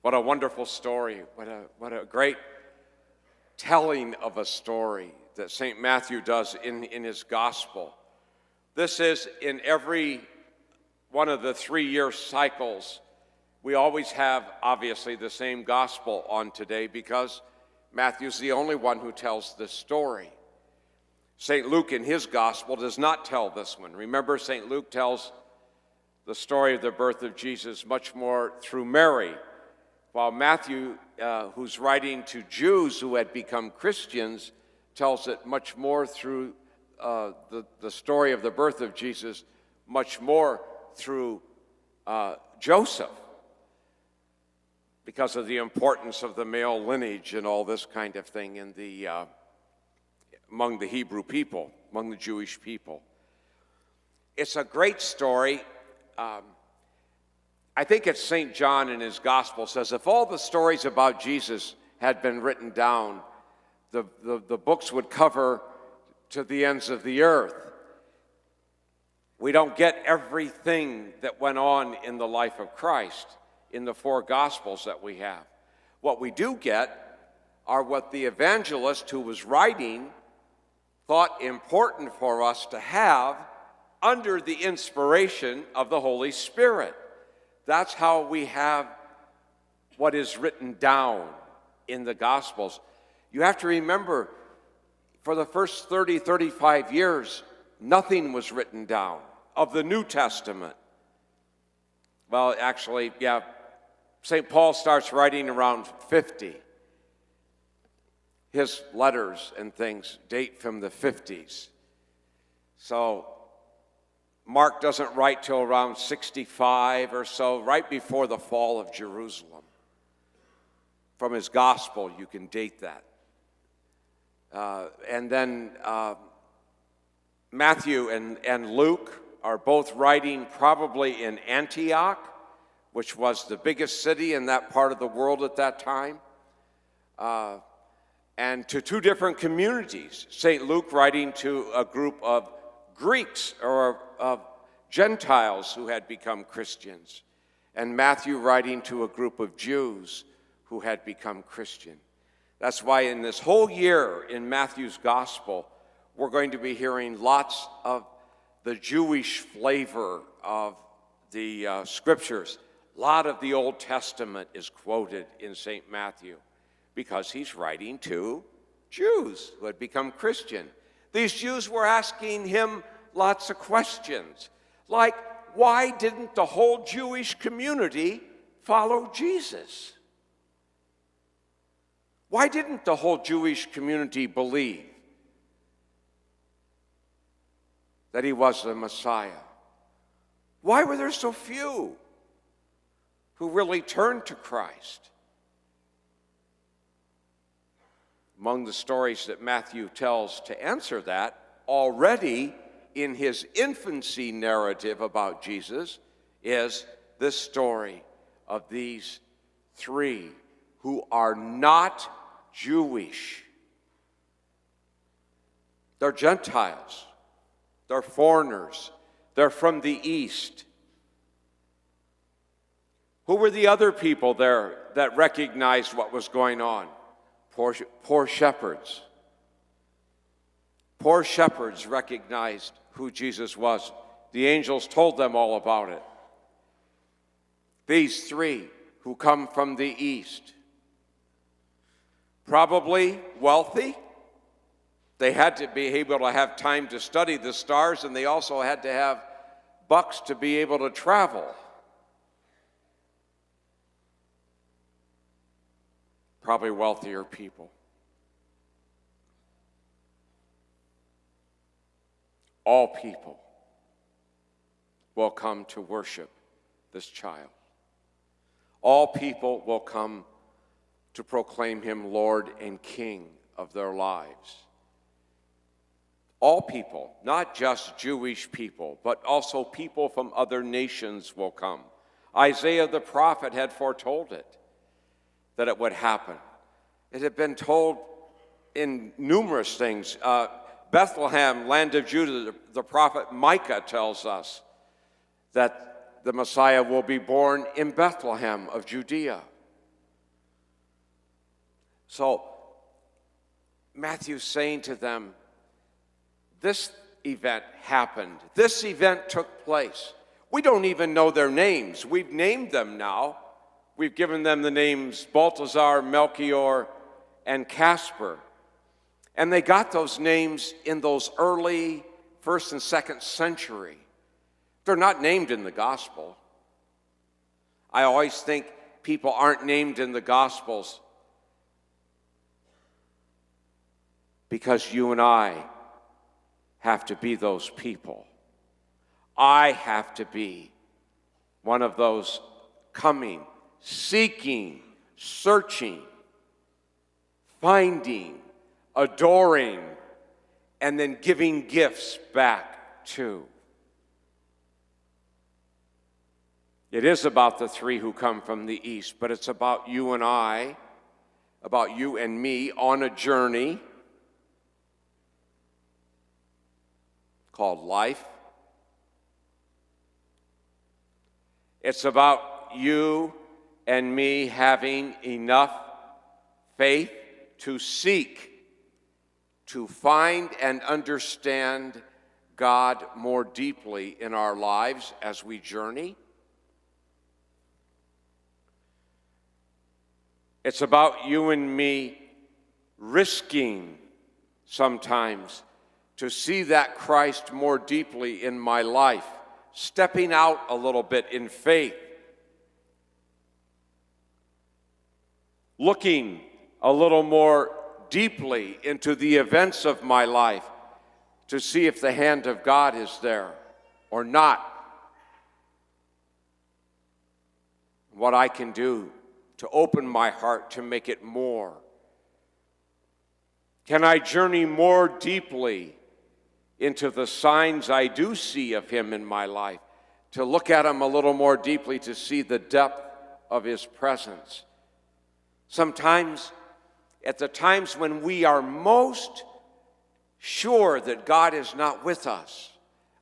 What a wonderful story. What a great telling of a story that St. Matthew does in his gospel. This is in every one of the 3-year cycles. We always have, obviously, the same gospel on today because Matthew's the only one who tells this story. St. Luke in his gospel does not tell this one. Remember, St. Luke tells the story of the birth of Jesus much more through Mary, while Matthew, who's writing to Jews who had become Christians, tells it much more through the story of the birth of Jesus, much more through Joseph, because of the importance of the male lineage and all this kind of thing in among the Hebrew people, among the Jewish people. It's a great story. I think it's St. John in his gospel says, if all the stories about Jesus had been written down, the books would cover to the ends of the earth. We don't get everything that went on in the life of Christ in the 4 gospels that we have. What we do get are what the evangelist who was writing thought important for us to have under the inspiration of the Holy Spirit. That's how we have what is written down in the Gospels. You have to remember, for the first 35 years, nothing was written down of the New Testament. Well, actually, yeah, St. Paul starts writing around 50. His letters and things date from the 50s. So Mark doesn't write till around 65 or so, right before the fall of Jerusalem. From his gospel, you can date that. And then Matthew and Luke are both writing probably in Antioch, which was the biggest city in that part of the world at that time, and to 2 different communities. St. Luke writing to a group of Greeks or of Gentiles who had become Christians, and Matthew writing to a group of Jews who had become Christian. That's why in this whole year in Matthew's gospel, we're going to be hearing lots of the Jewish flavor of the scriptures. A lot of the Old Testament is quoted in St. Matthew because he's writing to Jews who had become Christian. These Jews were asking him lots of questions, like, why didn't the whole Jewish community follow Jesus? Why didn't the whole Jewish community believe that he was the Messiah? Why were there so few who really turned to Christ? Among the stories that Matthew tells to answer that, already in his infancy narrative about Jesus, is this story of these 3 who are not Jewish. They're Gentiles. They're foreigners. They're from the East. Who were the other people there that recognized what was going on? Poor shepherds. Poor shepherds recognized who Jesus was. The angels told them all about it. These 3 who come from the East, probably wealthy. They had to be able to have time to study the stars, and they also had to have bucks to be able to travel. Probably wealthier people. All people will come to worship this child. All people will come to proclaim him Lord and King of their lives. All people, not just Jewish people, but also people from other nations will come. Isaiah the prophet had foretold it, that it would happen. It had been told in numerous things. Bethlehem, land of Judah, the prophet Micah tells us that the Messiah will be born in Bethlehem of Judea. So Matthew's saying to them, this event happened. This event took place. We don't even know their names. We've named them now. We've given them the names Balthazar, Melchior, and Casper. And they got those names in those early 1st and 2nd century. They're not named in the gospel. I always think people aren't named in the gospels because you and I have to be those people. I have to be one of those coming, seeking, searching, finding, adoring, and then giving gifts back to. It is about the three who come from the east, but it's about you and I, about you and me on a journey called life. It's about you and me having enough faith to seek, to find and understand God more deeply in our lives as we journey. It's about you and me risking sometimes to see that Christ more deeply in my life, stepping out a little bit in faith, looking a little more deeply into the events of my life to see if the hand of God is there or not. What I can do to open my heart to make it more. Can I journey more deeply into the signs I do see of him in my life, to look at him a little more deeply, to see the depth of his presence? Sometimes, at the times when we are most sure that God is not with us,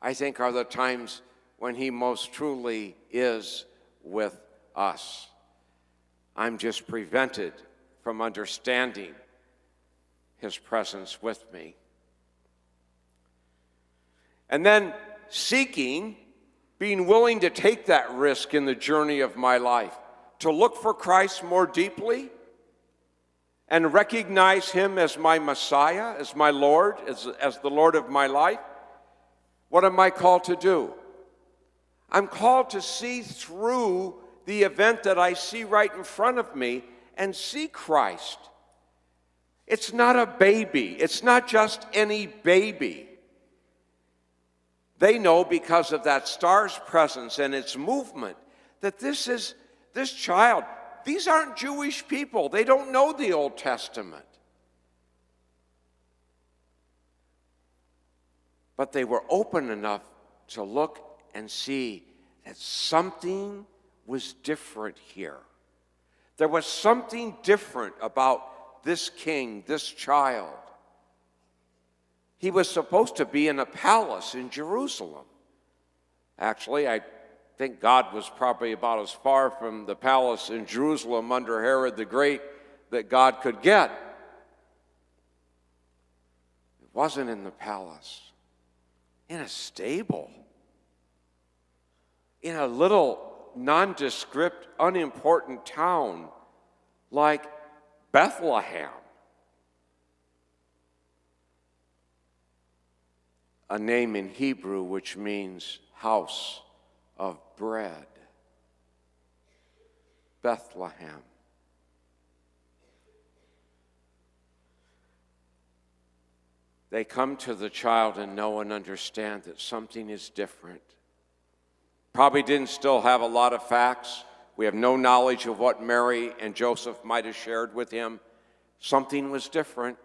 I think are the times when he most truly is with us. I'm just prevented from understanding his presence with me. And then seeking, being willing to take that risk in the journey of my life, to look for Christ more deeply and recognize him as my Messiah, as my Lord, as the Lord of my life. What am I called to do? I'm called to see through the event that I see right in front of me and see Christ. It's not a baby. It's not just any baby. They know because of that star's presence and its movement that this child, these aren't Jewish people. They don't know the Old Testament. But they were open enough to look and see that something was different here. There was something different about this king, this child. He was supposed to be in a palace in Jerusalem. Actually, I think God was probably about as far from the palace in Jerusalem under Herod the Great that God could get. It wasn't in the palace, in a stable, in a little nondescript, unimportant town like Bethlehem. A name in Hebrew which means house of bread. Bethlehem. They come to the child and know and understand that something is different. Probably didn't still have a lot of facts. We have no knowledge of what Mary and Joseph might have shared with him. Something was different.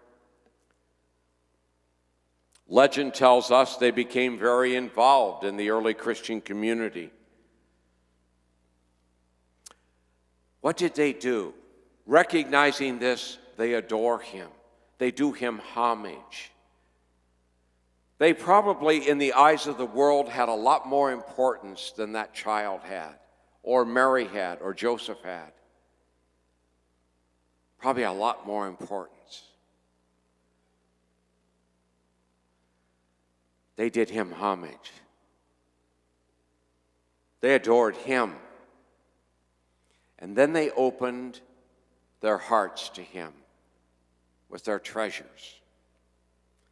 Legend tells us they became very involved in the early Christian community. What did they do? Recognizing this, they adore him. They do him homage. They probably, in the eyes of the world, had a lot more importance than that child had, or Mary had, or Joseph had. probably a lot more importance. They did him homage. They adored him. And then they opened their hearts to him with their treasures.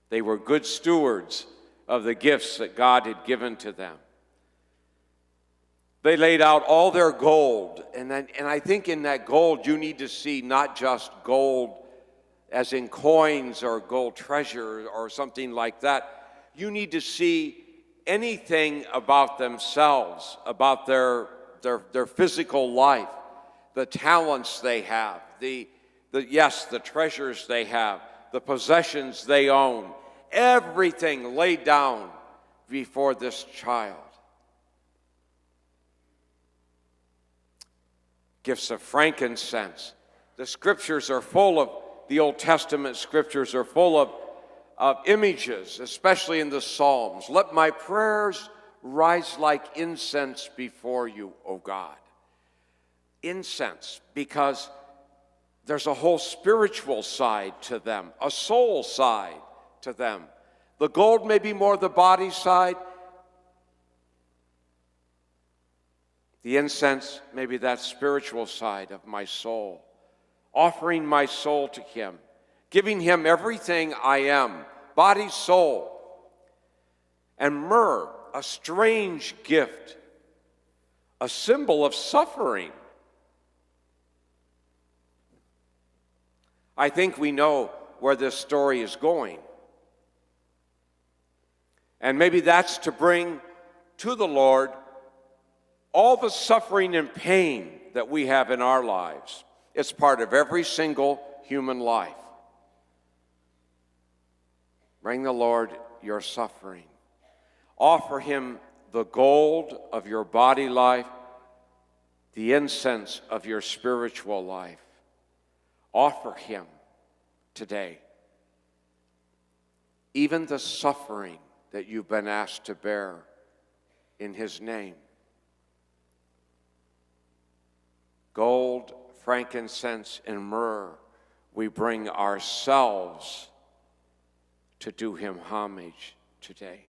They were good stewards of the gifts that God had given to them. They laid out all their gold. And I think in that gold you need to see not just gold as in coins or gold treasure or something like that. You need to see anything about themselves, about their physical life, the talents they have, the treasures they have, the possessions they own, everything laid down before this child. Gifts of frankincense. The scriptures are full of, the Old Testament scriptures are full of images, especially in the Psalms. Let my prayers rise like incense before you, O God. Incense, because there's a whole spiritual side to them, a soul side to them. The gold may be more the body side. The incense may be that spiritual side of my soul. Offering my soul to him, giving him everything I am, body, soul. And myrrh, a strange gift, a symbol of suffering. I think we know where this story is going. And maybe that's to bring to the Lord all the suffering and pain that we have in our lives. It's part of every single human life. Bring the Lord your suffering. Offer him the gold of your body life, the incense of your spiritual life. Offer him today even the suffering that you've been asked to bear in his name. Gold, frankincense, and myrrh, we bring ourselves to do him homage today.